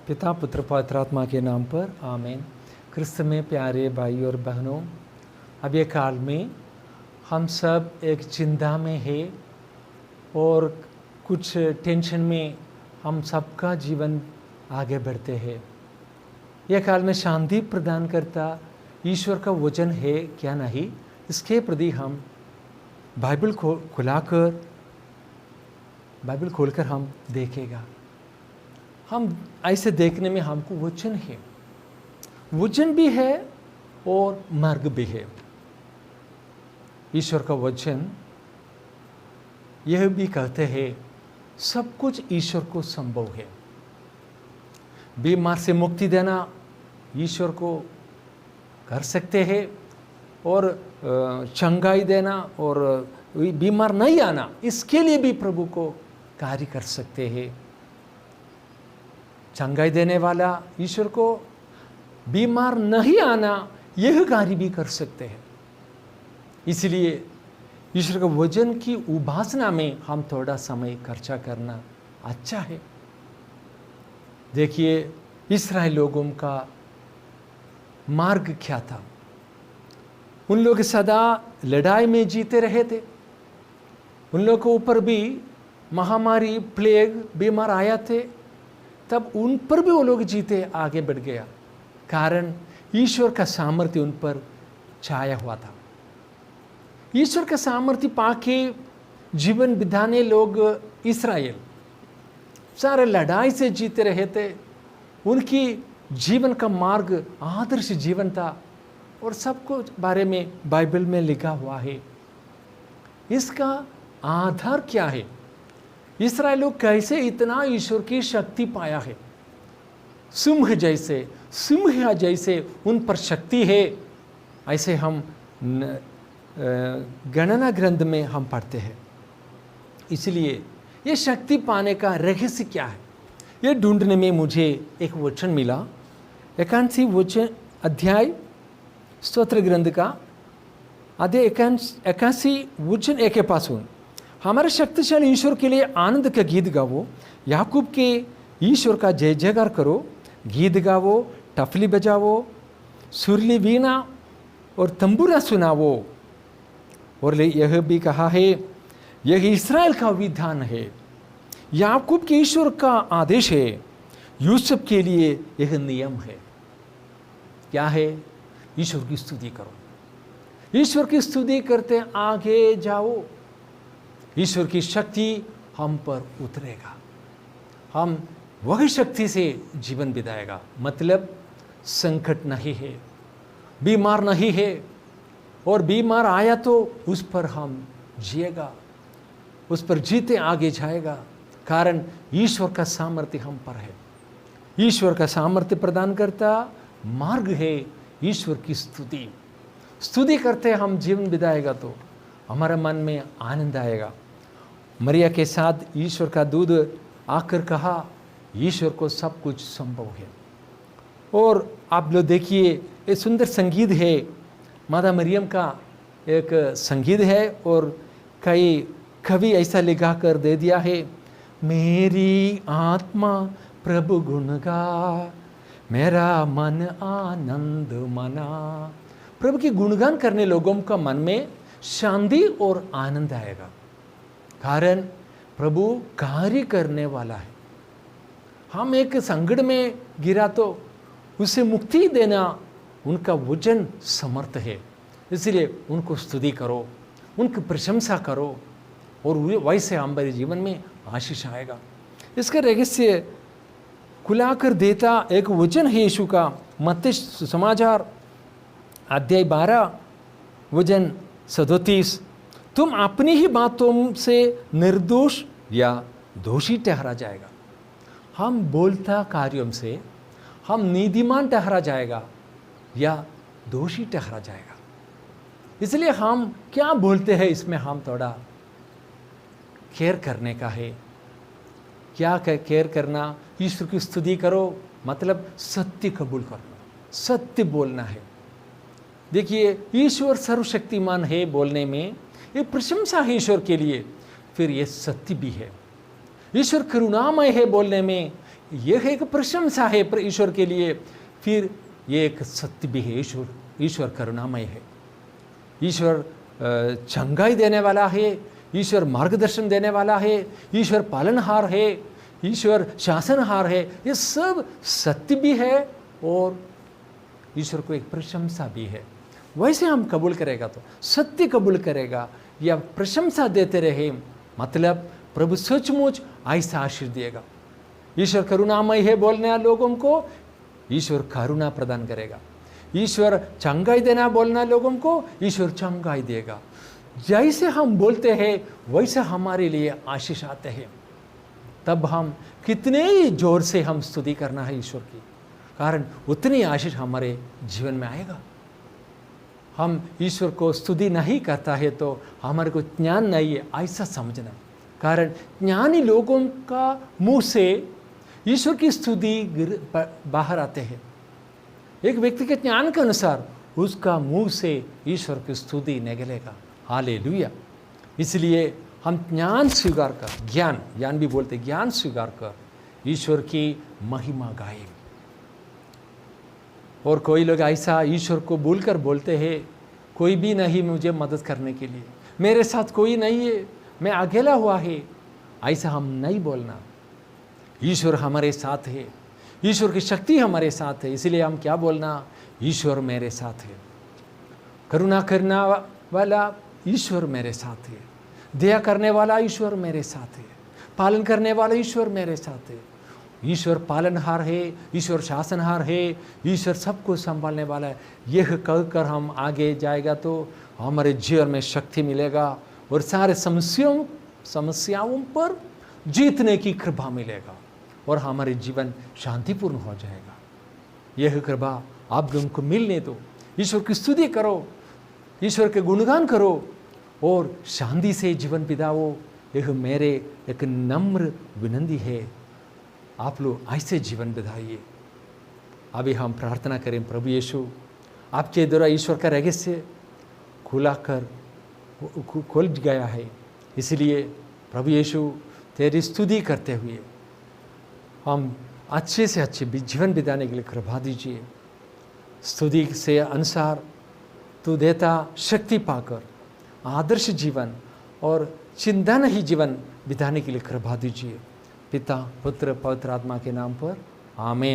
पिता पुत्र पवित्र आत्मा के नाम पर आमीन। क्रिस्त में प्यारे भाई और बहनों, अब ये काल में हम सब एक चिंता में है और कुछ टेंशन में हम सबका जीवन आगे बढ़ते हैं। यह काल में शांति प्रदान करता ईश्वर का वचन है क्या नहीं, इसके प्रति हम बाइबल खोलकर हम देखेगा। हम ऐसे देखने में हमको वचन है, वचन भी है और मार्ग भी है। ईश्वर का वचन यह भी कहते हैं सब कुछ ईश्वर को संभव है। बीमार से मुक्ति देना ईश्वर को कर सकते हैं और चंगाई देना और बीमार नहीं आना, इसके लिए भी प्रभु को कार्य कर सकते हैं। चंगाई देने वाला ईश्वर को बीमार नहीं आना यह कार्य भी कर सकते हैं। इसलिए ईश्वर के वचन की उपासना में हम थोड़ा समय खर्चा करना अच्छा है। देखिए इस्राएल लोगों का मार्ग क्या था। उन लोग सदा लड़ाई में जीते रहे थे। उन लोग के ऊपर भी महामारी प्लेग बीमार आया थे, तब उन पर भी वो लोग जीते आगे बढ़ गया, कारण ईश्वर का सामर्थ्य उन पर छाया हुआ था। ईश्वर का सामर्थ्य पाके जीवन बिताने लोग इस्राएल सारे लड़ाई से जीते रहे थे। उनकी जीवन का मार्ग आदर्श जीवन था और सब कुछ बारे में बाइबल में लिखा हुआ है। इसका आधार क्या है? इस्राएल लोग कैसे इतना ईश्वर की शक्ति पाया है? सिंह जैसे उन पर शक्ति है, ऐसे हम गणना ग्रंथ में हम पढ़ते हैं। इसलिए ये शक्ति पाने का रहस्य क्या है, ये ढूंढने में मुझे एक वचन मिला। 81 वचन अध्याय स्तोत्र ग्रंथ का अध्याय 81 वचन 1 हमारे शक्तिशाली ईश्वर के लिए आनंद का गीत गावो, याकूब के ईश्वर का जय जयकार करो, गीत गावो, टफली बजावो, सुरली वीणा और तंबूरा सुनावो। और यह भी कहा है यह इस्राएल का विधान है, याकूब के ईश्वर का आदेश है, यूसुफ के लिए यह नियम है। क्या है? ईश्वर की स्तुति करो। ईश्वर की स्तुति करते आगे जाओ, ईश्वर की शक्ति हम पर उतरेगा, हम वही शक्ति से जीवन बिताएगा। मतलब संकट नहीं है, बीमार नहीं है, और बीमार आया तो उस पर हम जिएगा, उस पर जीते आगे जाएगा, कारण ईश्वर का सामर्थ्य हम पर है। ईश्वर का सामर्थ्य प्रदान करता मार्ग है ईश्वर की स्तुति करते हम जीवन बिताएगा तो हमारे मन में आनंद आएगा। मरिया के साथ ईश्वर का दूध आकर कहा ईश्वर को सब कुछ संभव है। और आप लोग देखिए ये सुंदर संगीत है, माता मरियम का एक संगीत है, और कई कवि ऐसा लिखा कर दे दिया है, मेरी आत्मा प्रभु गुण गा, मेरा मन आनंद मना। प्रभु की गुणगान करने लोगों का मन में शांति और आनंद आएगा, कारण प्रभु कार्य करने वाला है। हम एक संकट में गिरा तो उसे मुक्ति देना उनका वचन समर्थ है। इसलिए उनको स्तुति करो, उनकी प्रशंसा करो, और वैसे हमारे जीवन में आशीष आएगा। इसका रहस्य खुलाकर देता एक वचन है यीशु का, मत्ती समाचार अध्याय 12 वचन 37, तुम अपनी ही बातों से निर्दोष या दोषी ठहरा जाएगा। हम बोलता कार्यों से हम नीतिमान ठहरा जाएगा या दोषी ठहरा जाएगा। इसलिए हम क्या बोलते हैं इसमें हम थोड़ा केयर करने का है। क्या केयर करना? ईश्वर की स्तुति करो, मतलब सत्य कबूल करना, सत्य बोलना है। देखिए ईश्वर सर्वशक्तिमान है बोलने में, ये प्रशंसा है ईश्वर के लिए, फिर ये सत्य भी है। ईश्वर करुणामय है बोलने में, यह एक प्रशंसा है ईश्वर के लिए, फिर ये एक सत्य भी है। ईश्वर करुणामय है, ईश्वर चंगाई देने वाला है, ईश्वर मार्गदर्शन देने वाला है, ईश्वर पालनहार है, ईश्वर शासनहार है। ये सब सत्य भी है और ईश्वर को एक प्रशंसा भी है। वैसे हम कबूल करेगा तो सत्य कबूल करेगा या प्रशंसा देते रहे, मतलब प्रभु सचमुच ऐसा आशीर्वाद देगा। ईश्वर करुणामय है बोलने वाले लोगों को ईश्वर करुणा प्रदान करेगा। ईश्वर चंगाई देना बोलना लोगों को ईश्वर चंगाई देगा। जैसे हम बोलते हैं वैसे हमारे लिए आशीष आते हैं। तब हम कितने ही जोर से हम स्तुति करना है ईश्वर की, कारण उतनी आशीष हमारे जीवन में आएगा। हम ईश्वर को स्तुति नहीं करता है तो हमारे को ज्ञान नहीं है ऐसा समझना, कारण ज्ञानी लोगों का मुंह से ईश्वर की स्तुति बाहर आते हैं। एक व्यक्ति के ज्ञान के अनुसार उसका मुंह से ईश्वर की स्तुति निकलेगा। हालेलुया। इसलिए हम ज्ञान स्वीकार कर, ज्ञान भी बोलते, ज्ञान स्वीकार कर ईश्वर की महिमा गाएं। और कोई लोग ऐसा ईश्वर को भूलकर बोलते हैं, कोई भी नहीं मुझे मदद करने के लिए, मेरे साथ कोई नहीं है, मैं अकेला हुआ है। ऐसा हम नहीं बोलना। ईश्वर हमारे साथ है, ईश्वर की शक्ति हमारे साथ है। इसलिए हम क्या बोलना, ईश्वर मेरे साथ है, करुणा करने वाला ईश्वर मेरे साथ है, दया करने वाला ईश्वर मेरे साथ है, पालन करने वाला ईश्वर मेरे साथ है। ईश्वर पालनहार है, ईश्वर शासनहार है, ईश्वर सबको संभालने वाला है। यह कहकर हम आगे जाएगा तो हमारे जीवन में शक्ति मिलेगा और सारे समस्याओं पर जीतने की कृपा मिलेगा और हमारे जीवन शांतिपूर्ण हो जाएगा। यह कृपा आप लोगों को मिलने दो। ईश्वर की स्तुति करो, ईश्वर के गुणगान करो और शांति से जीवन बिताओ। यह मेरे एक नम्र विनती है, आप लोग ऐसे जीवन बिताइए। अभी हम प्रार्थना करें। प्रभु यीशु, आपके द्वारा ईश्वर का रहस्य खुल गया है, इसलिए प्रभु यीशु तेरी स्तुति करते हुए हम अच्छे से अच्छे जीवन बिताने के लिए कृपा दीजिए। स्तुति से अनुसार तू देता शक्ति पाकर आदर्श जीवन और चिंता नहीं जीवन बिताने के लिए कृपा दीजिए। पिता, पुत्र, पवित्र आत्मा के नाम पर आमीन।